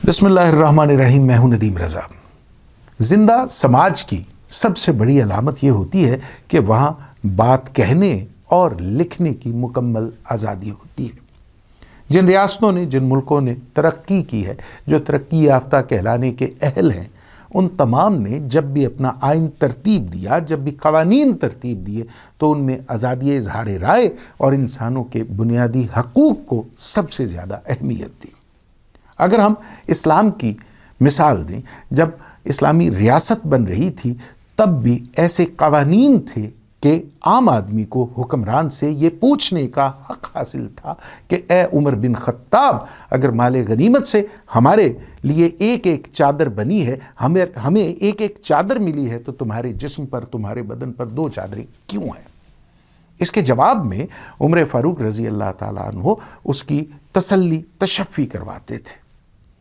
बिस्मिल्लाहिर्रहमानिर्रहीम। मैं हूं नदीम रज़ा। जिंदा समाज की सबसे बड़ी अलामत ये होती है कि वहाँ बात कहने और लिखने की मुकम्मल आज़ादी होती है। जिन रियासतों ने, जिन मुल्कों ने तरक्की की है, जो तरक्की याफ्ता कहलाने के अहल हैं, उन तमाम ने जब भी अपना आइन तरतीब दिया, जब भी कवानीन तरतीब दिए, तो उनमें आज़ादी इज़हार राय और इंसानों के बुनियादी हकूक़ को सबसे ज़्यादा अहमियत दी। अगर हम इस्लाम की मिसाल दें, जब इस्लामी रियासत बन रही थी तब भी ऐसे कवानीन थे कि आम आदमी को हुक्मरान से ये पूछने का हक हासिल था कि ए उमर बिन खत्ताब, अगर माले गनीमत से हमारे लिए एक एक चादर बनी है, हमें एक एक चादर मिली है, तो तुम्हारे जिस्म पर, तुम्हारे बदन पर 2 चादरें क्यों हैं? इसके जवाब में उमर फ़ारूक रज़ी अल्लाह ताला अन्हो उसकी तसल्ली, तशफ़ी करवाते थे।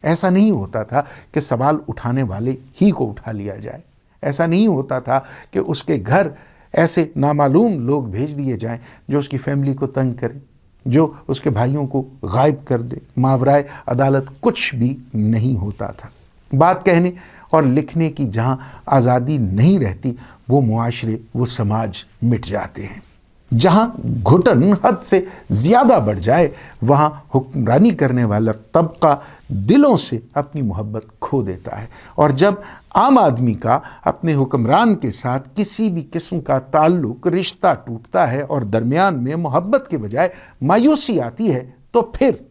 ऐसा नहीं होता था कि सवाल उठाने वाले ही को उठा लिया जाए। ऐसा नहीं होता था कि उसके घर ऐसे नामालूम लोग भेज दिए जाएं जो उसकी फैमिली को तंग करें, जो उसके भाइयों को गायब कर दे। मावराए अदालत कुछ भी नहीं होता था। बात कहने और लिखने की जहां आज़ादी नहीं रहती, वो मुआशरे, वो समाज मिट जाते हैं। जहां घुटन हद से ज़्यादा बढ़ जाए, वहां हुक्मरानी करने वाला तबका दिलों से अपनी मोहब्बत खो देता है। और जब आम आदमी का अपने हुक्मरान के साथ किसी भी किस्म का ताल्लुक, रिश्ता टूटता है और दरमियान में मोहब्बत के बजाय मायूसी आती है, तो फिर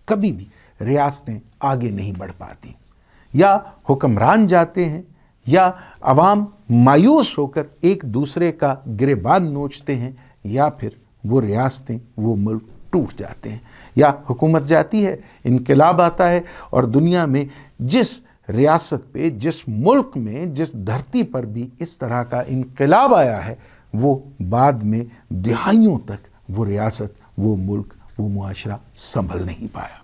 कभी भी रियासतें आगे नहीं बढ़ पाती। या हुक्मरान जाते हैं या अवाम मायूस होकर एक दूसरे का गिरेबान नोचते हैं, या फिर वो रियासतें, वो मुल्क टूट जाते हैं। या हुकूमत जाती है, इनकलाब आता है, और दुनिया में जिस रियासत पे, जिस मुल्क में, जिस धरती पर भी इस तरह का इनकलाब आया है, वो बाद में दिहाइयों तक वो रियासत, वो मुल्क, वो मुआशरा संभल नहीं पाया।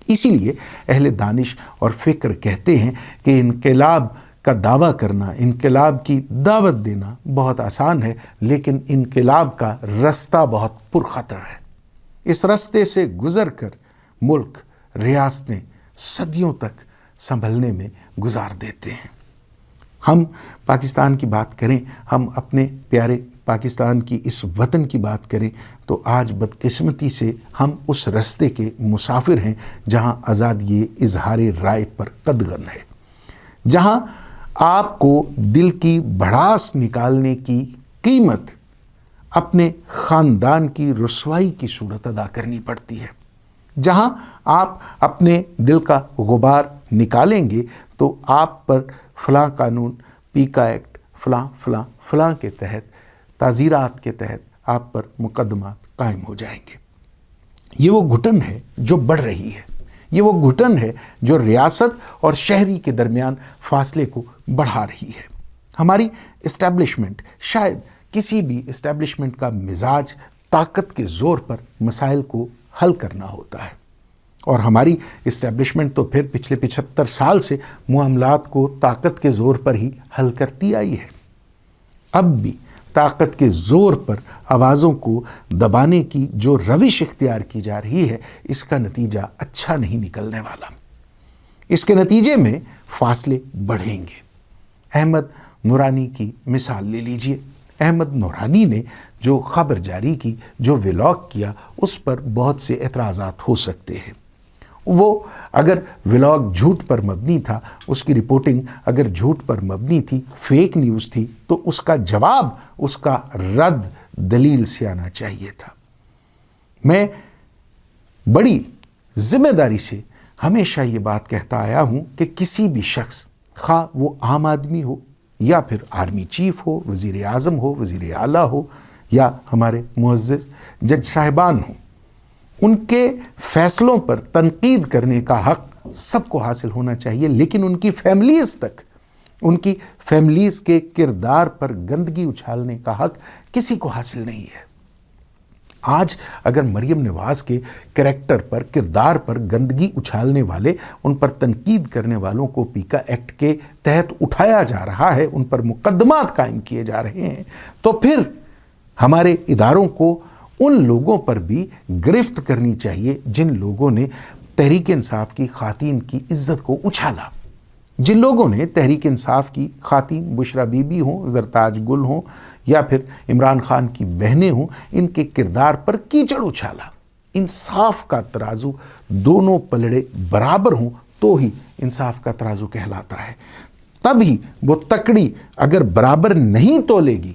इसीलिए अहले दानिश और फ़िक्र कहते हैं कि इनकलाब का दावा करना, इनकलाब की दावत देना बहुत आसान है, लेकिन इनकलाब का रास्ता बहुत पुरखतर है। इस रास्ते से गुज़र कर मुल्क, रियासतें सदियों तक संभलने में गुजार देते हैं। हम पाकिस्तान की बात करें, हम अपने प्यारे पाकिस्तान की इस वतन की बात करें, तो आज बदकिस्मती से हम उस रास्ते के मुसाफिर हैं जहां आज़ादी इज़हार राय पर कदगन है, जहां आपको दिल की भड़ास निकालने की कीमत अपने ख़ानदान की रुसवाई की सूरत अदा करनी पड़ती है, जहां आप अपने दिल का गुबार निकालेंगे तो आप पर फ़लाँ कानून, पीका एक्ट, फ़लाँ फ़लाँ फ़लाँ के तहत, ताज़ीरात के तहत आप पर मुकदमात कायम हो जाएंगे। ये वो घुटन है जो बढ़ रही है। ये वो घुटन है जो रियासत और शहरी के दरमियान फासले को बढ़ा रही है। हमारी इस्टेब्लिशमेंट, शायद किसी भी इस्टेब्लिशमेंट का मिजाज ताकत के ज़ोर पर मसाइल को हल करना होता है, और हमारी इस्टेब्लिशमेंट तो फिर पिछले 75 साल से मामलात को ताकत के ज़ोर पर ही हल करती आई है। अब भी ताकत के ज़ोर पर आवाज़ों को दबाने की जो रविश इख्तियार की जा रही है, इसका नतीजा अच्छा नहीं निकलने वाला। इसके नतीजे में फासले बढ़ेंगे। अहमद नूरानी की मिसाल ले लीजिए। अहमद नूरानी ने जो खबर जारी की, जो व्लॉग किया, उस पर बहुत से एतराज़ात हो सकते हैं। वो अगर व्लॉग झूठ पर मबनी था, उसकी रिपोर्टिंग अगर झूठ पर मबनी थी, फेक न्यूज़ थी, तो उसका जवाब, उसका रद्द दलील से आना चाहिए था। मैं बड़ी ज़िम्मेदारी से हमेशा ये बात कहता आया हूँ कि किसी भी शख्स, खा वो आम आदमी हो या फिर आर्मी चीफ हो, वज़ीर आज़म हो, वज़ीर आला हो, या हमारे मुअज़्ज़िज़ जज साहिबान हो, उनके फ़ैसलों पर तनकीद करने का हक़ सबको हासिल होना चाहिए, लेकिन उनकी फैमिलीज़ तक, उनकी फैमिलीज़ के किरदार पर गंदगी उछालने का हक़ किसी को हासिल नहीं है। आज अगर मरियम नवाज़ के करैक्टर पर, किरदार पर गंदगी उछालने वाले, उन पर तनकीद करने वालों को पीका एक्ट के तहत उठाया जा रहा है, उन पर मुकदमात कायम किए जा रहे हैं, तो फिर हमारे इदारों को उन लोगों पर भी गिरफ्त करनी चाहिए जिन लोगों ने تحریک انصاف کی خواتین کی عزت کو اچھالا۔ جن لوگوں نے تحریک انصاف کی خواتین، بشرا بی بی ہوں، زرتاج گل ہوں یا پھر عمران خان کی بہنیں ہوں، ان کے کردار پر کیچڑ اچھالا۔ انصاف کا ترازو دونوں پلڑے برابر ہوں تو ہی انصاف کا ترازو کہلاتا ہے۔ تبھی وہ تکڑی اگر برابر نہیں تولے گی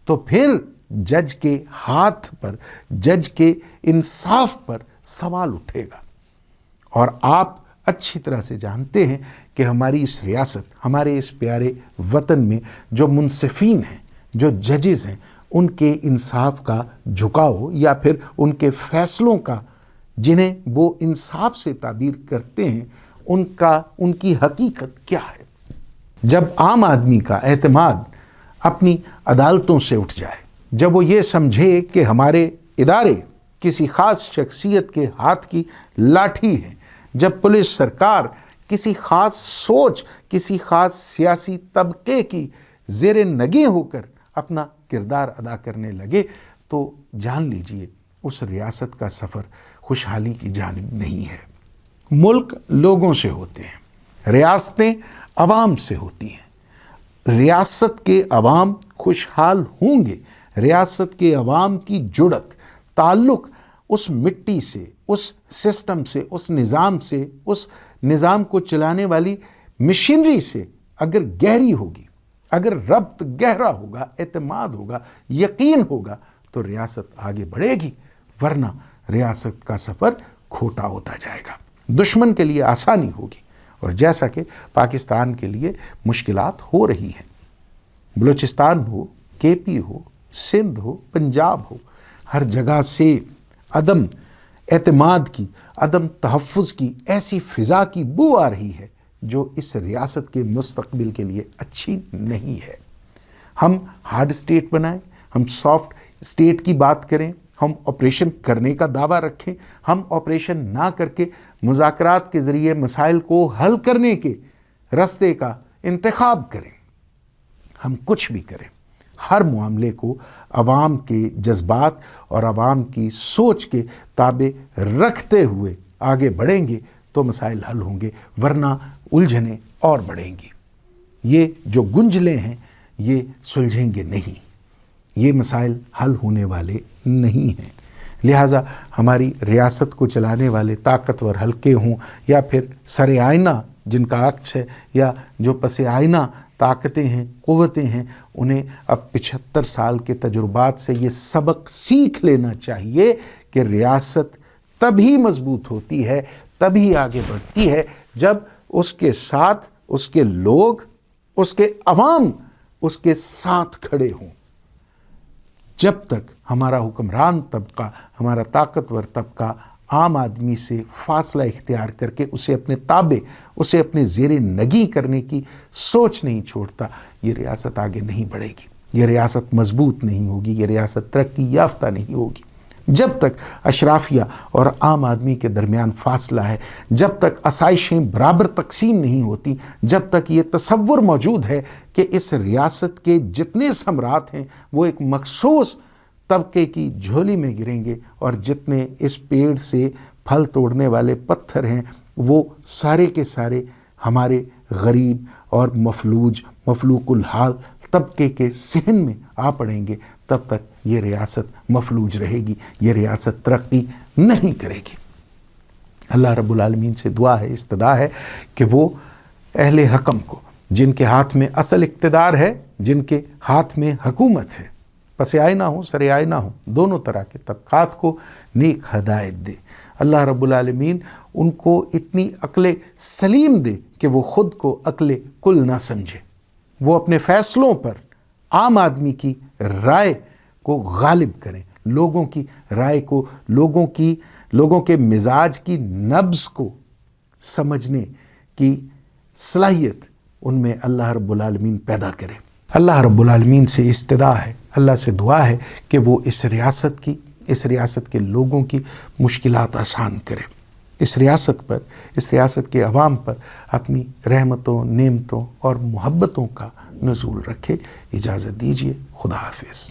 تو پھر جج کے ہاتھ پر، جج کے انصاف پر سوال اٹھے گا۔ اور آپ اچھی طرح سے جانتے ہیں کہ ہماری اس ریاست، ہمارے اس پیارے وطن میں جو منصفین ہیں، جو ججز ہیں، ان کے انصاف کا جھکاؤ یا پھر ان کے فیصلوں کا، جنہیں وہ انصاف سے تعبیر کرتے ہیں، ان کی حقیقت کیا ہے۔ جب عام آدمی کا اعتماد اپنی عدالتوں سے اٹھ جائے، جب وہ یہ سمجھے کہ ہمارے ادارے کسی خاص شخصیت کے ہاتھ کی لاٹھی ہیں، جب پولیس سرکار کسی خاص سوچ، کسی خاص سیاسی طبقے کی زیر نگیں ہو کر اپنا کردار ادا کرنے لگے، تو جان لیجئے اس ریاست کا سفر خوشحالی کی جانب نہیں ہے۔ ملک لوگوں سے ہوتے ہیں، ریاستیں عوام سے ہوتی ہیں۔ ریاست کے عوام خوشحال ہوں گے، ریاست کے عوام کی جڑت، تعلق اس مٹی سے، اس سسٹم سے، اس نظام کو چلانے والی مشینری سے اگر گہری ہوگی، اگر ربط گہرا ہوگا، اعتماد ہوگا، یقین ہوگا، تو ریاست آگے بڑھے گی، ورنہ ریاست کا سفر کھوٹا ہوتا جائے گا، دشمن کے لیے آسانی ہوگی۔ اور جیسا کہ پاکستان کے لیے مشکلات ہو رہی ہیں، بلوچستان ہو، کے پی ہو، سندھ ہو، پنجاب ہو، ہر جگہ سے عدم اعتماد کی، عدم تحفظ کی ایسی فضا کی بو آ رہی ہے جو اس ریاست کے مستقبل کے لیے اچھی نہیں ہے۔ ہم ہارڈ اسٹیٹ بنائیں، ہم سافٹ اسٹیٹ کی بات کریں، ہم آپریشن کرنے کا دعویٰ رکھیں، ہم آپریشن نہ کر کے مذاکرات کے ذریعے مسائل کو حل کرنے کے راستے کا انتخاب کریں۔ ہم کچھ بھی کریں، ہر معاملے کو عوام کے جذبات اور عوام کی سوچ کے تابع رکھتے ہوئے آگے بڑھیں گے تو مسائل حل ہوں گے، ورنہ الجھنیں اور بڑھیں گی۔ یہ جو گنجلیں ہیں یہ سلجھیں گے نہیں، یہ مسائل حل ہونے والے نہیں ہیں۔ لہٰذا ہماری ریاست کو چلانے والے طاقتور حلقے ہوں یا پھر سر آئینہ جن کا عکس ہے، یا جو پس آئینہ طاقتیں ہیں، قوتیں ہیں، انہیں اب 75 سال کے تجربات سے یہ سبق سیکھ لینا چاہیے کہ ریاست تبھی مضبوط ہوتی ہے، تبھی آگے بڑھتی ہے جب اس کے ساتھ اس کے لوگ، اس کے عوام اس کے ساتھ کھڑے ہوں۔ جب تک ہمارا حکمران طبقہ، ہمارا طاقتور طبقہ عام آدمی سے فاصلہ اختیار کر کے اسے اپنے تابع، اسے اپنے زیر نگیں کرنے کی سوچ نہیں چھوڑتا، یہ ریاست آگے نہیں بڑھے گی، یہ ریاست مضبوط نہیں ہوگی، یہ ریاست ترقی یافتہ نہیں ہوگی۔ جب تک اشرافیہ اور عام آدمی کے درمیان فاصلہ ہے، جب تک آسائشیں برابر تقسیم نہیں ہوتی، جب تک یہ تصور موجود ہے کہ اس ریاست کے جتنے ثمرات ہیں وہ ایک مخصوص طبقے کی جھولی میں گریں گے، اور جتنے اس پیڑ سے پھل توڑنے والے پتھر ہیں وہ سارے کے سارے ہمارے غریب اور مفلوج الحال طبقے کے صحن میں آ پڑیں گے، تب تک یہ ریاست مفلوج رہے گی، یہ ریاست ترقی نہیں کرے گی۔ اللہ رب العالمین سے دعا ہے، استدعا ہے کہ وہ اہل حکم کو، جن کے ہاتھ میں اصل اقتدار ہے، جن کے ہاتھ میں حکومت ہے، پس آئینہ ہوں، سر آئینہ ہوں، دونوں طرح کے طبقات کو نیک ہدایت دے۔ اللہ رب العالمین ان کو اتنی عقل سلیم دے کہ وہ خود کو عقل کل نہ سمجھے، وہ اپنے فیصلوں پر عام آدمی کی رائے کو غالب کریں، لوگوں کی رائے کو، لوگوں کے مزاج کی نبض کو سمجھنے کی صلاحیت ان میں اللہ رب العالمین پیدا کرے۔ اللہ رب العالمین سے استدعا ہے، اللہ سے دعا ہے کہ وہ اس ریاست کے لوگوں کی مشکلات آسان کرے، اس ریاست کے عوام پر اپنی رحمتوں، نعمتوں اور محبتوں کا نزول رکھے۔ اجازت دیجیے، خدا حافظ۔